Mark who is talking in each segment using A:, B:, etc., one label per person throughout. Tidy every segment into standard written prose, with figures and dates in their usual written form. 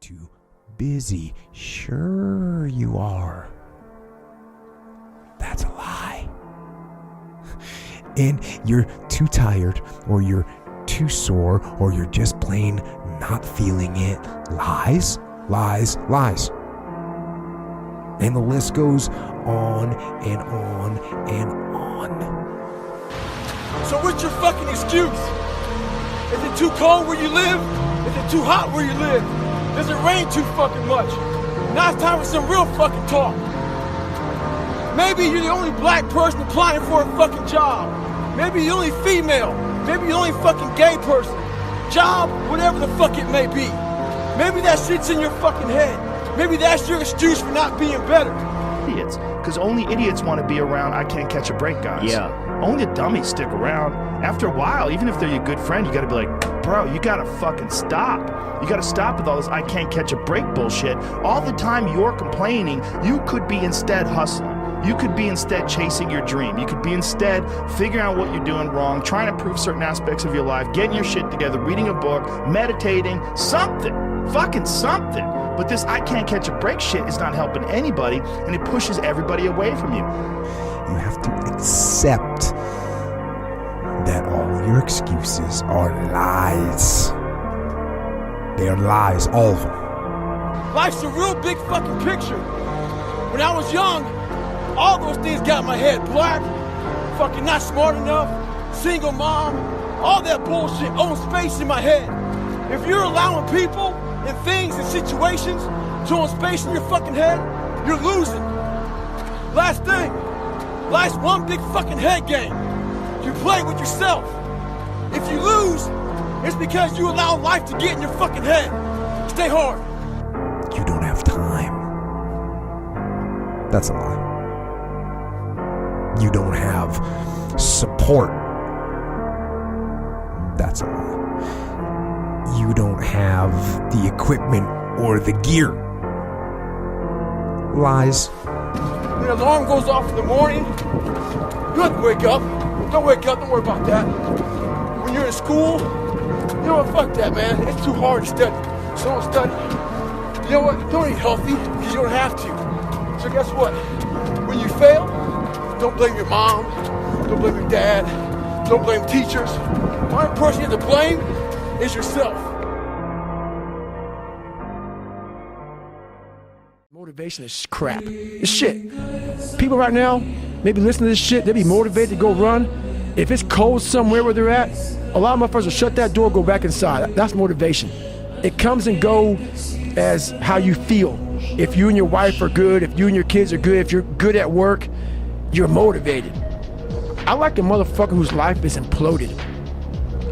A: too busy. Sure you are. That's a lie. And you're too tired, or you're too sore, or you're just plain not feeling it. Lies, lies, lies. And the list goes on and on and on.
B: So what's your fucking excuse? Is it too cold where you live? Is it too hot where you live? Does it rain too fucking much? Now it's time for some real fucking talk. Maybe you're the only black person applying for a fucking job. Maybe you're the only female. Maybe you're the only fucking gay person. Job, whatever the fuck it may be. Maybe that shit's in your fucking head. Maybe that's your excuse for not being better.
C: Idiots, because only idiots want to be around I can't catch a break guys.
D: Yeah.
C: Only the dummies stick around. After a while, even if they're your good friend, you gotta be like, bro, you gotta fucking stop. You gotta stop with all this I can't catch a break bullshit. All the time you're complaining, you could be instead hustling. You could be instead chasing your dream. You could be instead figuring out what you're doing wrong, trying to improve certain aspects of your life, getting your shit together, reading a book, meditating, something. Fucking something. But this I can't catch a break shit is not helping anybody, and it pushes everybody away from you.
A: You have to accept that all your excuses are lies. They are lies, all of them.
B: Life's a real big fucking picture. When I was young, all those things got in my head. Black, fucking not smart enough, single mom, all that bullshit owns space in my head. If you're allowing people and things and situations to own space in your fucking head, you're losing. Last thing, life's one big fucking head game. You play with yourself. If you lose, it's because you allow life to get in your fucking head. Stay hard.
A: You don't have time. That's a lie. You don't have support. That's a lie. You don't have the equipment or the gear. Lies.
B: When the alarm goes off in the morning, you have to wake up. Don't wake up, don't worry about that. When you're in school, you know what, fuck that, man. It's too hard to study. So don't study. You know what, don't eat healthy, because you don't have to. So guess what? When you fail, don't blame your mom, don't blame your dad, don't blame teachers. The only person you have to blame is yourself. Motivation is crap. It's shit. People right now, maybe listening to this shit, they be motivated to go run. If it's cold somewhere where they're at, a lot of motherfuckers will shut that door, go back inside. That's motivation. It comes and goes as how you feel. If you and your wife are good, if you and your kids are good, if you're good at work, you're motivated. I like a motherfucker whose life is imploded,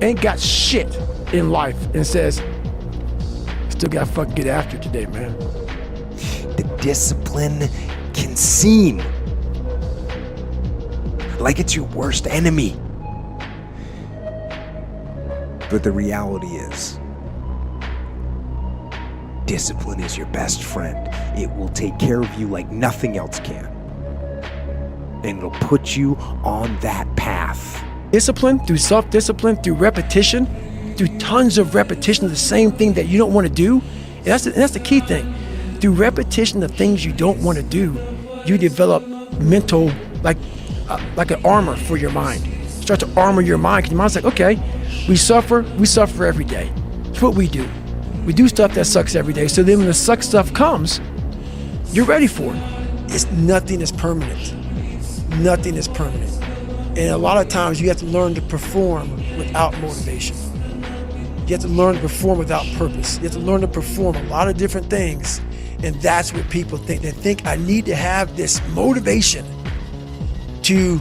B: ain't got shit in life, and says, still gotta fucking get after it today, man.
A: The discipline can seem like it's your worst enemy. But the reality is, discipline is your best friend. It will take care of you like nothing else can. And it'll put you on that path.
B: Discipline, through self-discipline, through repetition, through tons of repetition of the same thing that you don't want to do. And that's the key thing. Through repetition of things you don't want to do, you develop mental, like an armor for your mind. You start to armor your mind, because your mind's like, okay, we suffer every day. It's what we do. We do stuff that sucks every day. So then when the suck stuff comes, you're ready for it. Nothing is permanent. Nothing is permanent. And a lot of times you have to learn to perform without motivation. You have to learn to perform without purpose. You have to learn to perform a lot of different things. And that's what people think. They think I need to have this motivation to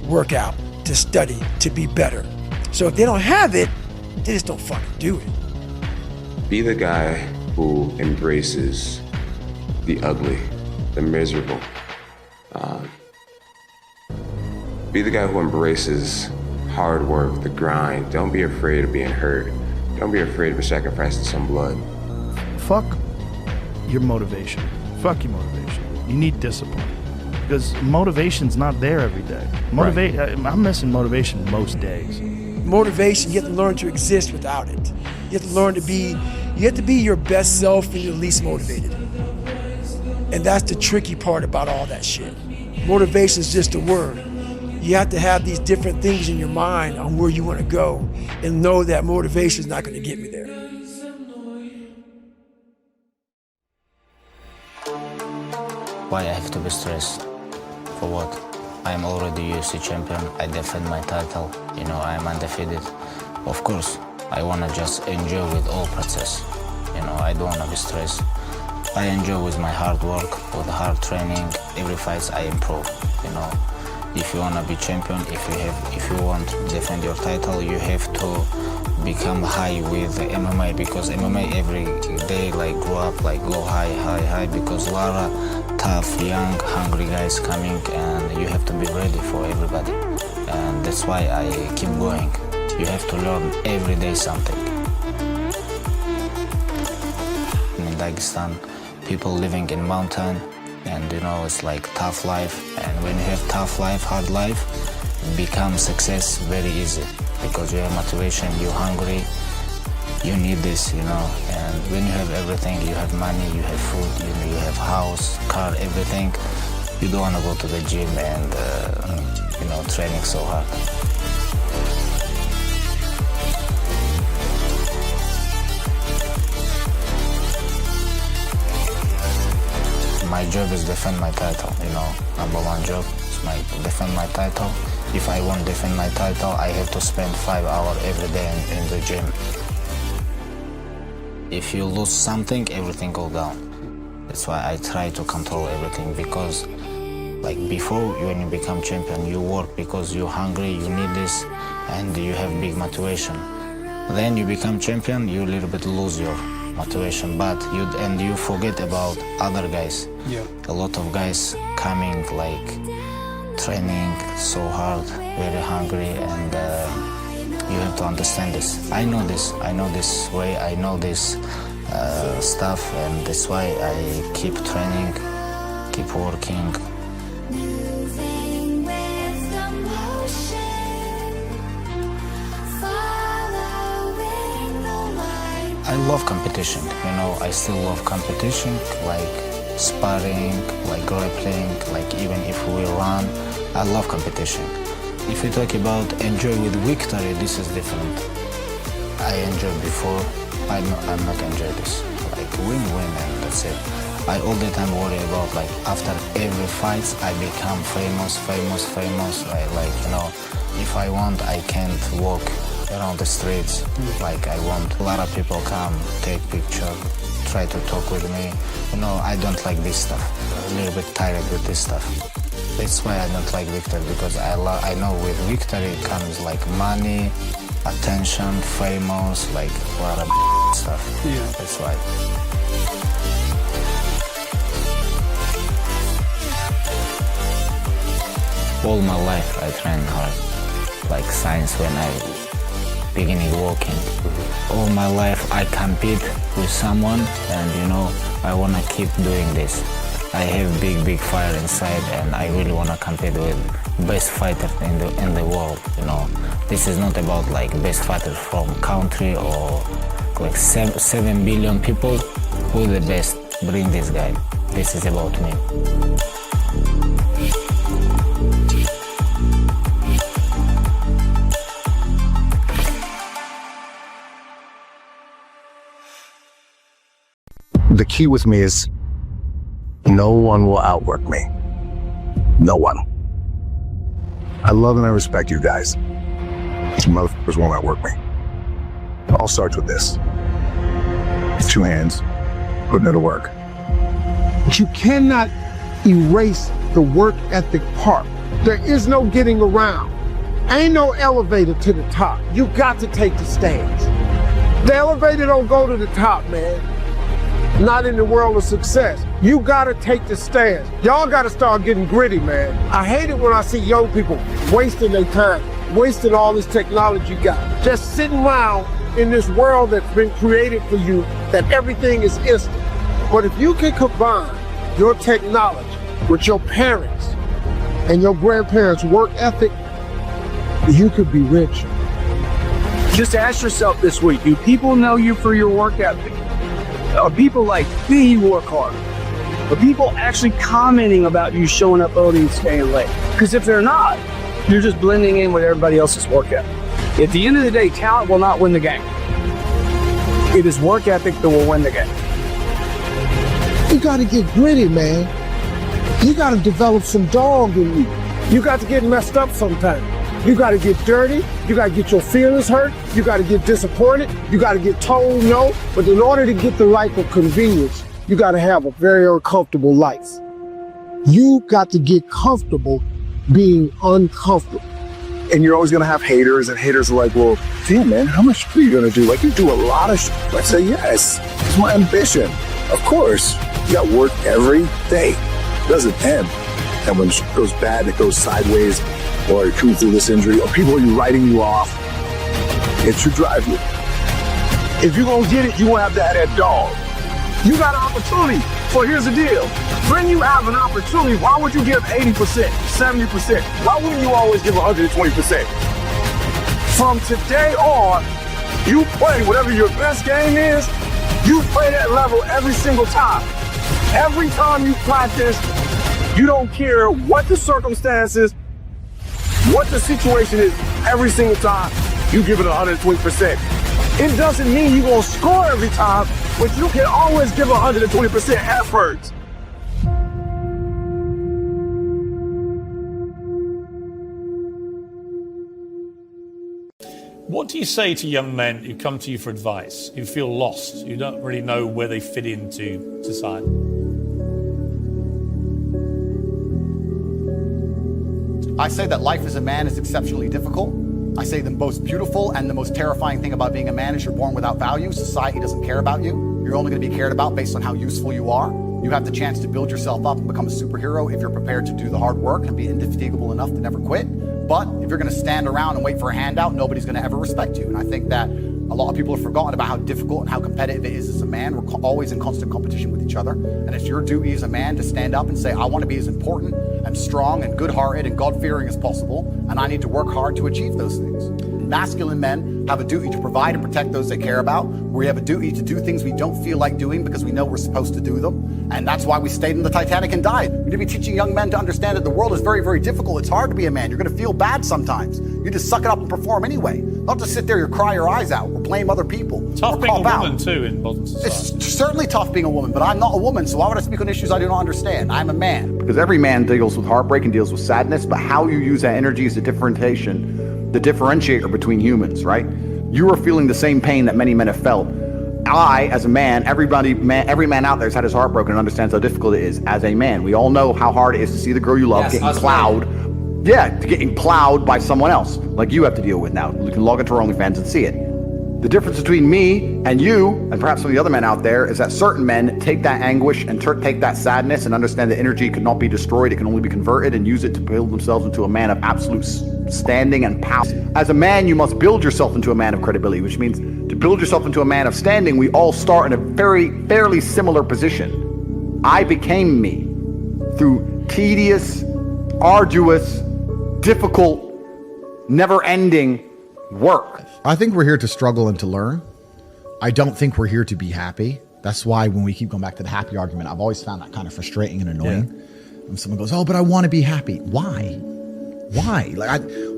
B: work out, to study, to be better. So if they don't have it, they just don't fucking do it.
E: Be the guy who embraces the ugly, the miserable. Be the guy who embraces hard work, the grind. Don't be afraid of being hurt. Don't be afraid of sacrificing some blood.
C: Fuck your motivation. Fuck your motivation. You need discipline. Because motivation's not there every day. I'm missing motivation most days.
B: Motivation, you have to learn to exist without it. You have to learn to be, you have to be your best self when you're least motivated. And that's the tricky part about all that shit. Motivation is just a word. You have to have these different things in your mind on where you want to go and know that motivation is not going to get me there.
D: Why I have to be stressed? For what? I'm already UFC champion, I defend my title, you know, I'm undefeated. Of course, I wanna just enjoy with all process. You know, I don't wanna be stressed. I enjoy with my hard work, with hard training, every fight I improve, you know. If you wanna be champion, if you want to defend your title, you have to become high with the MMA, because MMA every day like grow up, like go high, because a lot of tough, young, hungry guys coming, and you have to be ready for everybody. And that's why I keep going. You have to learn every day something. In Dagestan, people living in mountain, and you know, it's like tough life. And when you have tough life, hard life, become success very easy, because you have motivation, you're hungry, you need this, you know. And when you have everything, you have money, you have food, you have house, car, everything, you don't want to go to the gym and you know, training so hard. My job is defend my title, you know, number one job is my defend my title. If I won't defend my title, I have to spend 5 hours every day in the gym. If you lose something, everything go down. That's why I try to control everything, because like before, when you become champion, you work because you're hungry, you need this, and you have big motivation. Then you become champion, you a little bit lose your motivation, but you forget about other guys.
B: Yeah.
D: A lot of guys coming like training so hard, very hungry, and you have to understand this. I know this way, I know this stuff, and that's why I keep training, keep working. I love competition, you know, I still love competition, like sparring, like grappling, like even if we run, I love competition. If we talk about enjoy with victory, this is different. I enjoyed before, I'm not enjoy this. Like win, and that's it. I all the time worry about like after every fight, I become famous. Like, you know, if I want, I can't walk around the streets. Like I want a lot of people come, take picture, try to talk with me. You know, I don't like this stuff. I'm a little bit tired with this stuff. That's why I don't like victory, because I know with victory comes like money, attention, famous, like a lot of stuff.
B: Yeah.
D: That's why. All my life I train hard, like since when I beginning walking. All my life I compete with someone, and you know, I wanna keep doing this. I have big fire inside, and I really wanna compete with best fighter in the world. You know, this is not about like best fighter from country or like 7 billion people. Who the best? Bring this guy. This is about me.
F: The key with me is no one will outwork me. No one. I love and I respect you guys. You motherfuckers won't outwork me. It all starts with this. 2 hands, putting it to work.
G: But you cannot erase the work ethic part. There is no getting around. Ain't no elevator to the top. You got to take the stairs. The elevator don't go to the top, man. Not in the world of success. You gotta take the stairs. Y'all gotta start getting gritty, man. I hate it when I see young people wasting their time, wasting all this technology you got. Just sitting around in this world that's been created for you, that everything is instant. But if you can combine your technology with your parents and your grandparents' work ethic, you could be rich.
H: Just ask yourself this week, do people know you for your work ethic? Are people like, man, you work hard? Are people actually commenting about you showing up early and staying late? Because if they're not, you're just blending in with everybody else's work ethic. At the end of the day, talent will not win the game. It is work ethic that will win the game.
G: You got to get gritty, man. You got to develop some dog in you. You got to get messed up sometimes. You got to get dirty. You got to get your feelings hurt. You got to get disappointed. You got to get told no. But in order to get the life of convenience, you got to have a very uncomfortable life. You got to get comfortable being uncomfortable.
F: And you're always going to have haters, and haters are like, well, damn, man, how much are you going to do? Like, you do a lot of shit. I say, yes, it's my ambition. Of course, you got work every day. It doesn't end. And when shit goes bad, it goes sideways, or you're coming through this injury, or people are writing you off, it should drive you. If you're going to get it, you won't have to have that dog. You got an opportunity. So here's the deal. When you have an opportunity, why would you give 80%, 70%? Why wouldn't you always give 120%? From today on, you play whatever your best game is, you play that level every single time. Every time you practice, you don't care what the circumstances, what the situation is, every single time, you give it 120%. It doesn't mean you're going to score every time, but you can always give 120% effort.
I: What do you say to young men who come to you for advice, who feel lost, who don't really know where they fit into society?
J: I say that life as a man is exceptionally difficult. I say the most beautiful and the most terrifying thing about being a man is you're born without value. Society doesn't care about you. You're only going to be cared about based on how useful you are. You have the chance to build yourself up and become a superhero if you're prepared to do the hard work and be indefatigable enough to never quit. But if you're going to stand around and wait for a handout, nobody's going to ever respect you. And I think that a lot of people have forgotten about how difficult and how competitive it is as a man. We're always in constant competition with each other. And it's your duty as a man to stand up and say, I want to be as important and strong and good-hearted and God-fearing as possible, and I need to work hard to achieve those things. Masculine men have a duty to provide and protect those they care about. We have a duty to do things we don't feel like doing because we know we're supposed to do them. And that's why we stayed in the Titanic and died. We need to be teaching young men to understand that the world is very, very difficult. It's hard to be a man. You're going to feel bad sometimes. You just suck it up and perform anyway. Not to sit there and cry your eyes out or blame other people.
I: Tough being a woman too in modern society.
J: It's certainly tough being a woman, but I'm not a woman, so why would I speak on issues I do not understand? I'm a man. Because every man deals with heartbreak and deals with sadness, but how you use that energy is the differentiator between humans, right? You are feeling the same pain that many men have felt. I, as a man, every man out there has had his heart broken and understands how difficult it is as a man. We all know how hard it is to see the girl you love getting plowed. Yeah, getting plowed by someone else, like you have to deal with now. You can log into our OnlyFans and see it. The difference between me and you, and perhaps some of the other men out there, is that certain men take that anguish and take that sadness and understand that energy cannot be destroyed, it can only be converted, and use it to build themselves into a man of absolute standing and power. As a man, you must build yourself into a man of credibility, which means to build yourself into a man of standing, we all start in a fairly similar position. I became me through tedious, arduous, difficult, never-ending work.
K: I think we're here to struggle and to learn. I don't think we're here to be happy. That's why when we keep going back to the happy argument, I've always found that kind of frustrating and annoying. Yeah. When someone goes, oh, but I want to be happy. Why? Why?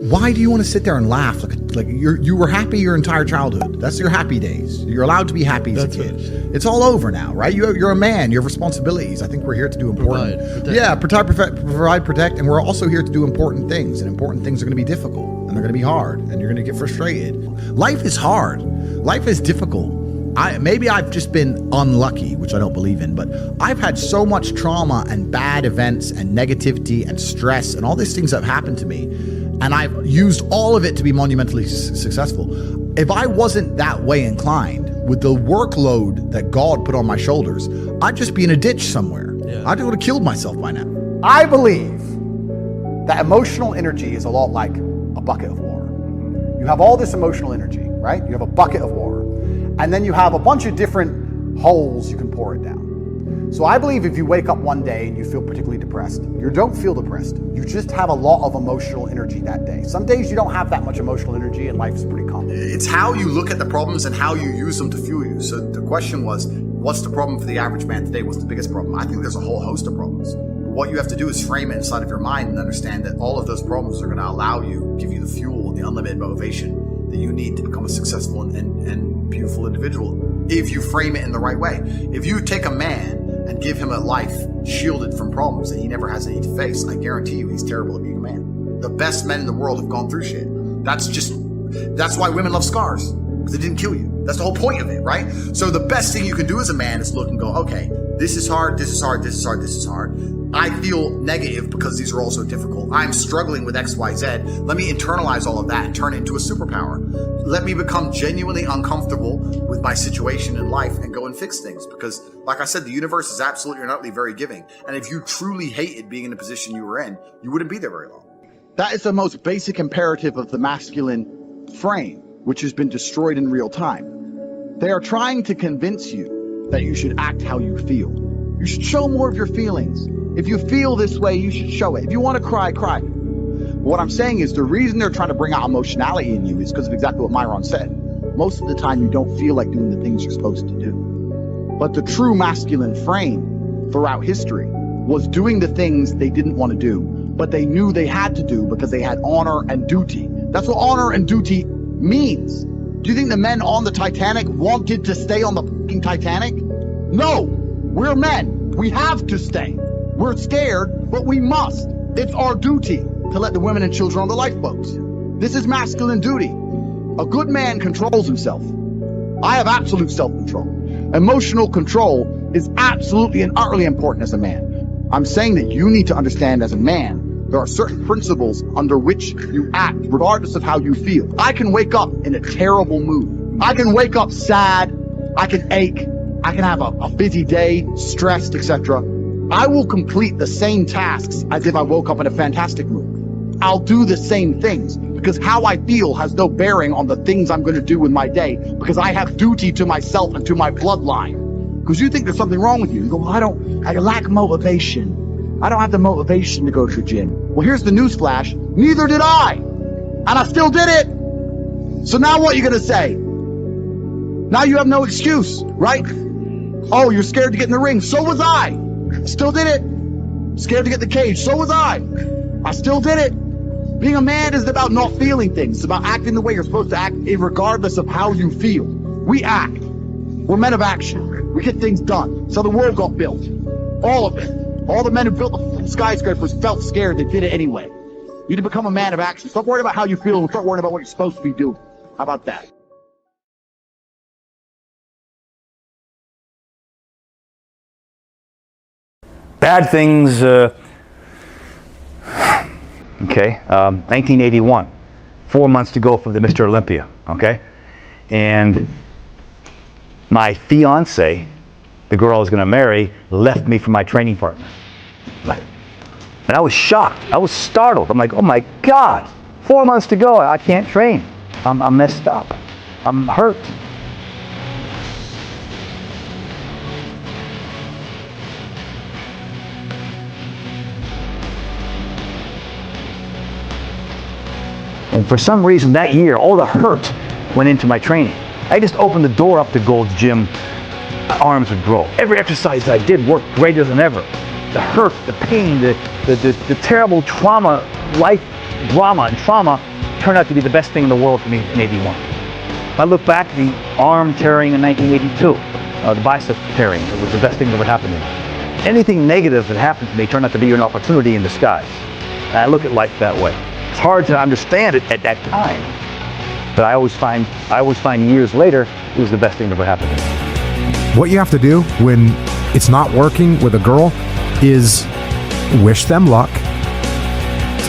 K: Why do you want to sit there and laugh? Like you were happy your entire childhood. That's your happy days. You're allowed to be happy as a kid. It's all over now, right? You're a man. You have responsibilities. I think we're here to do important. Provide, protect, and we're also here to do important things. And important things are going to be difficult, and they're going to be hard, and you're going to get frustrated. Life is hard. Life is difficult. Maybe I've just been unlucky, which I don't believe in, but I've had so much trauma and bad events and negativity and stress and all these things that have happened to me, and I've used all of it to be monumentally successful. If I wasn't that way inclined with the workload that God put on my shoulders, I'd just be in a ditch somewhere. Yeah. I would have killed myself by now.
J: I believe that emotional energy is a lot like a bucket of water. You have all this emotional energy, right? You have a bucket of water. And then you have a bunch of different holes you can pour it down. So I believe if you wake up one day and you feel particularly depressed, you don't feel depressed. You just have a lot of emotional energy that day. Some days you don't have that much emotional energy and life's pretty calm. It's how you look at the problems and how you use them to fuel you. So the question was, what's the problem for the average man today? What's the biggest problem? I think there's a whole host of problems. What you have to do is frame it inside of your mind and understand that all of those problems are going to allow you, give you the fuel, the unlimited motivation that you need to become a successful and beautiful individual if you frame it in the right way. If you take a man and give him a life shielded from problems that he never has any to face, I guarantee you he's terrible at being a man. The best men in the world have gone through shit. That's why women love scars, because it didn't kill you. That's the whole point of it, right? So the best thing you can do as a man is look and go, okay, this is hard, this is hard, this is hard, this is hard. I feel negative because these are all so difficult. I'm struggling with X, Y, Z. Let me internalize all of that and turn it into a superpower. Let me become genuinely uncomfortable with my situation in life and go and fix things. Because, like I said, the universe is absolutely and utterly very giving. And if you truly hated being in the position you were in, you wouldn't be there very long. That is the most basic imperative of the masculine frame, which has been destroyed in real time. They are trying to convince you that you should act how you feel. You should show more of your feelings. If you feel this way, you should show it. If you want to cry, cry. What I'm saying is the reason they're trying to bring out emotionality in you is because of exactly what Myron said. Most of the time, you don't feel like doing the things you're supposed to do. But the true masculine frame throughout history was doing the things they didn't want to do, but they knew they had to do because they had honor and duty. That's what honor and duty means. Do you think the men on the Titanic wanted to stay on the fucking Titanic? No, we're men. We have to stay. We're scared, but we must. It's our duty to let the women and children on the lifeboats. This is masculine duty. A good man controls himself. I have absolute self-control. Emotional control is absolutely and utterly important as a man. I'm saying that you need to understand as a man, there are certain principles under which you act, regardless of how you feel. I can wake up in a terrible mood. I can wake up sad. I can ache. I can have a busy day, stressed, etc. I will complete the same tasks as if I woke up in a fantastic mood. I'll do the same things because how I feel has no bearing on the things I'm going to do with my day because I have duty to myself and to my bloodline. Because you think there's something wrong with you. You go, well, I lack motivation. I don't have the motivation to go to the gym. Well, here's the newsflash. Neither did I. And I still did it. So now what are you going to say? Now you have no excuse, right? Oh, you're scared to get in the ring. So was I. Still did it. Scared to get in the cage. So was I. I still did it. Being a man isn't about not feeling things. It's about acting the way you're supposed to act, regardless of how you feel. We act. We're men of action. We get things done. So the world got built. All of it. All the men who built the skyscrapers felt scared. They did it anyway. You need to become a man of action. Stop worrying about how you feel and start worrying about what you're supposed to be doing. How about that?
L: Bad things, 1981, 4 months to go for the Mr. Olympia, okay? And my fiance, the girl I was gonna marry, left me for my training partner. And I was shocked, I was startled. I'm like, oh my God, 4 months to go, I can't train. I'm messed up, I'm hurt. And for some reason that year, all the hurt went into my training. I just opened the door up to Gold's Gym, arms would grow. Every exercise I did worked greater than ever. The hurt, the pain, the terrible trauma, life drama and trauma turned out to be the best thing in the world for me in 81. If I look back, the arm tearing in 1982, the bicep tearing, it was the best thing that ever happened to me. Anything negative that happened to me turned out to be an opportunity in disguise. And I look at life that way. It's hard to understand it at that time, but I always find years later it was the best thing that ever happened to me.
A: What you have to do when it's not working with a girl is wish them luck,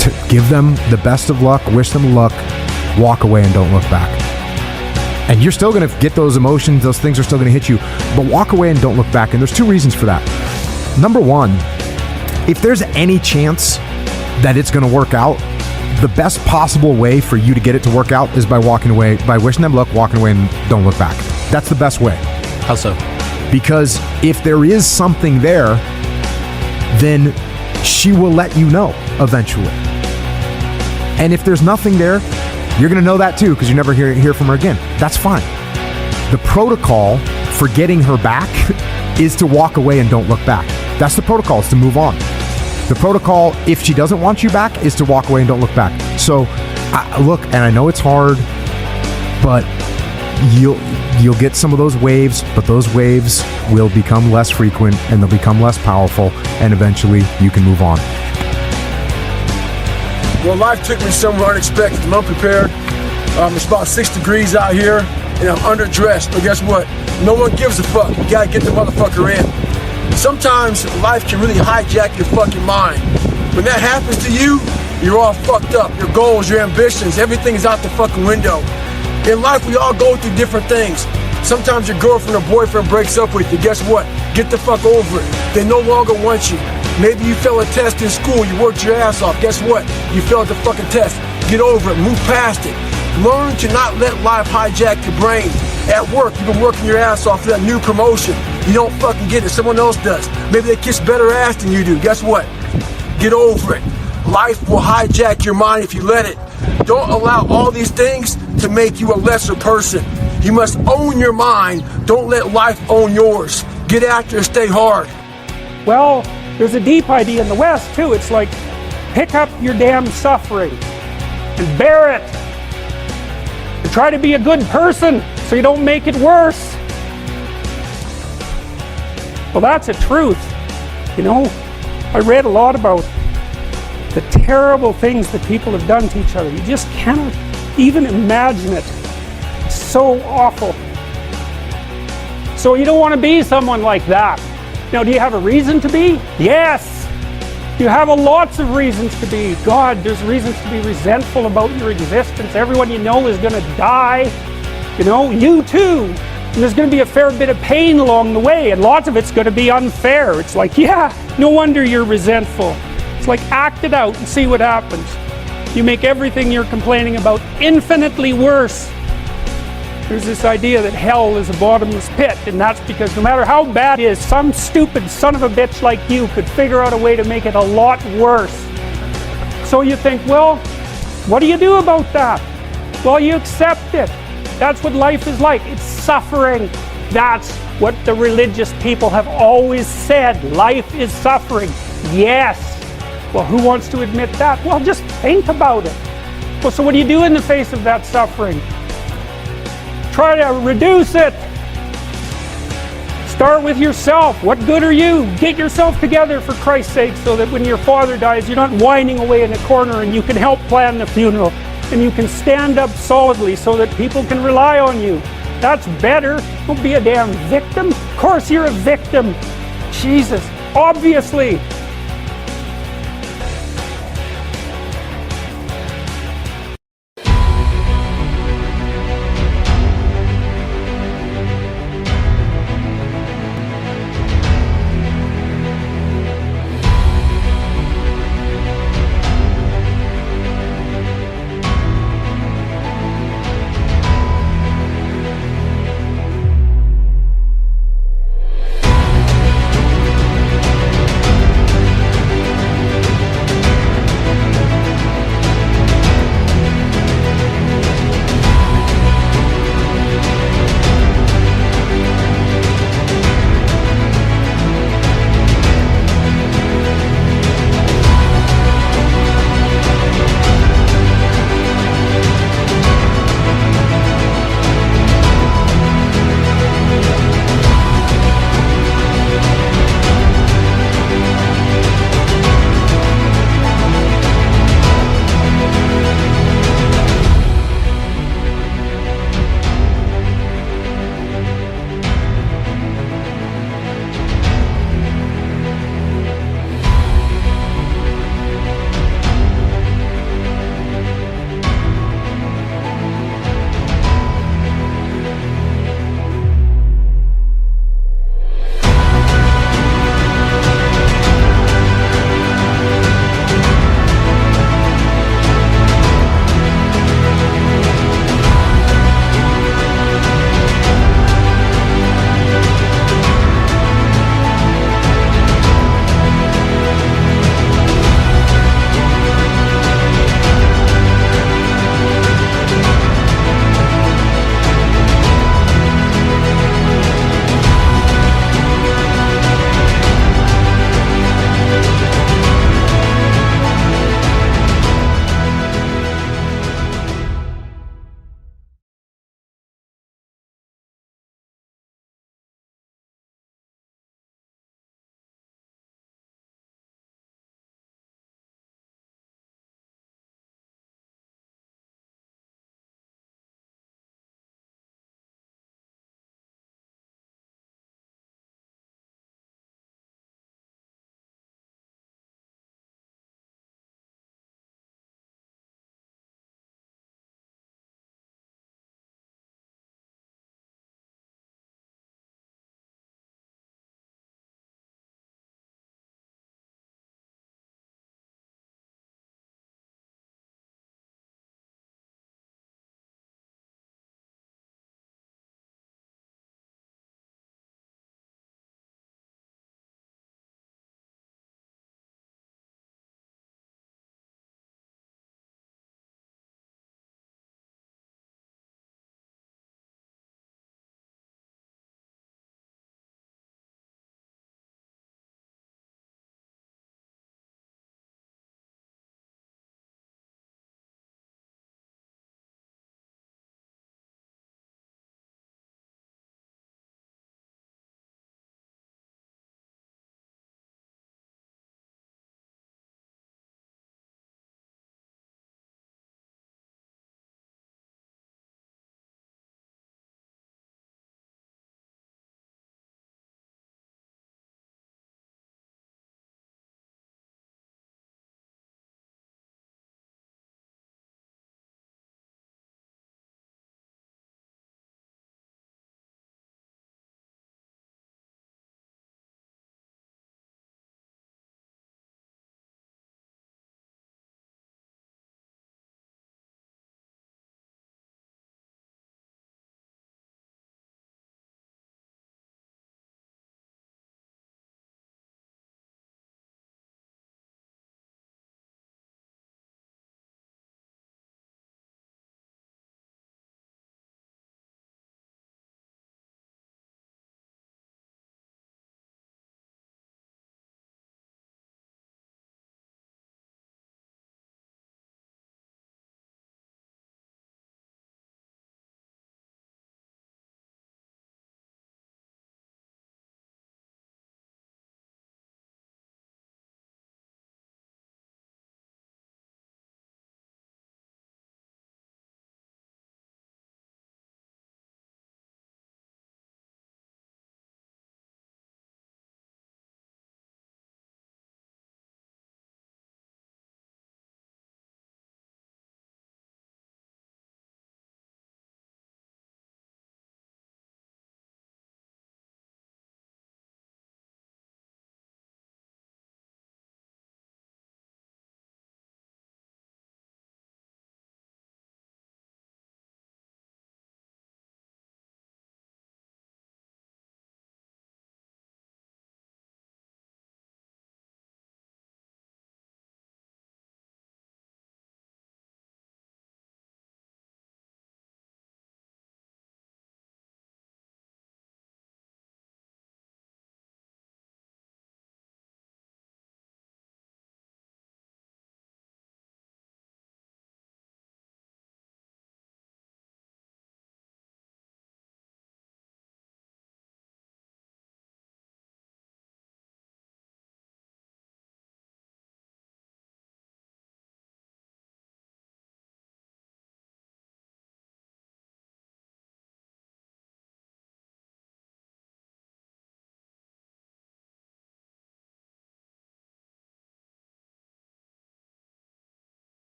A: to give them the best of luck, wish them luck, walk away and don't look back. And you're still going to get those emotions, those things are still going to hit you, but walk away and don't look back. And there's two reasons for that. Number one, if there's any chance that it's going to work out, the best possible way for you to get it to work out is by walking away, by wishing them luck, walking away and don't look back. That's the best way.
M: How so?
A: Because if there is something there, then she will let you know eventually. And if there's nothing there, You're going to know that too because you never hear from her again. That's fine. The protocol for getting her back is to walk away and don't look back. That's the protocol, is to move on. The protocol, if she doesn't want you back, is to walk away and don't look back. So, look, and I know it's hard, but you'll get some of those waves, but those waves will become less frequent and they'll become less powerful, and eventually you can move on.
B: Well, life took me somewhere unexpected. I'm unprepared. It's about 6 degrees out here, and I'm underdressed. But guess what? No one gives a fuck. You gotta get the motherfucker in. Sometimes life can really hijack your fucking mind. When that happens to you, you're all fucked up. Your goals, your ambitions, everything is out the fucking window. In life, we all go through different things. Sometimes your girlfriend or boyfriend breaks up with you. Guess what? Get the fuck over it. They no longer want you. Maybe you failed a test in school. You worked your ass off. Guess what? You failed the fucking test. Get over it. Move past it. Learn to not let life hijack your brain. At work, you've been working your ass off for that new promotion. You don't fucking get it. Someone else does. Maybe they kiss better ass than you do. Guess what? Get over it. Life will hijack your mind if you let it. Don't allow all these things to make you a lesser person. You must own your mind. Don't let life own yours. Get after it, stay hard.
M: Well, there's a deep idea in the West, too. It's like, pick up your damn suffering and bear it. And try to be a good person so you don't make it worse. Well, that's a truth. You know, I read a lot about the terrible things that people have done to each other. You just cannot even imagine it. It's so awful. So you don't want to be someone like that. Now, do you have a reason to be? Yes. You have lots of reasons to be. God, there's reasons to be resentful about your existence. Everyone you know is going to die. You know, you too. And there's going to be a fair bit of pain along the way, and lots of it's going to be unfair. It's like, yeah, no wonder you're resentful. It's like, act it out and see what happens. You make everything you're complaining about infinitely worse. There's this idea that hell is a bottomless pit, and that's because no matter how bad it is, some stupid son of a bitch like you could figure out a way to make it a lot worse. So you think, well, what do you do about that? Well, you accept it. That's what life is like. It's suffering. That's what the religious people have always said. Life is suffering. Yes. Well, who wants to admit that? Well, just think about it. Well, so what do you do in the face of that suffering? Try to reduce it. Start with yourself. What good are you? Get yourself together for Christ's sake so that when your father dies, you're not whining away in a corner and you can help plan the funeral and you can stand up solidly so that people can rely on you. That's better. Don't be a damn victim. Of course you're a victim. Jesus, obviously.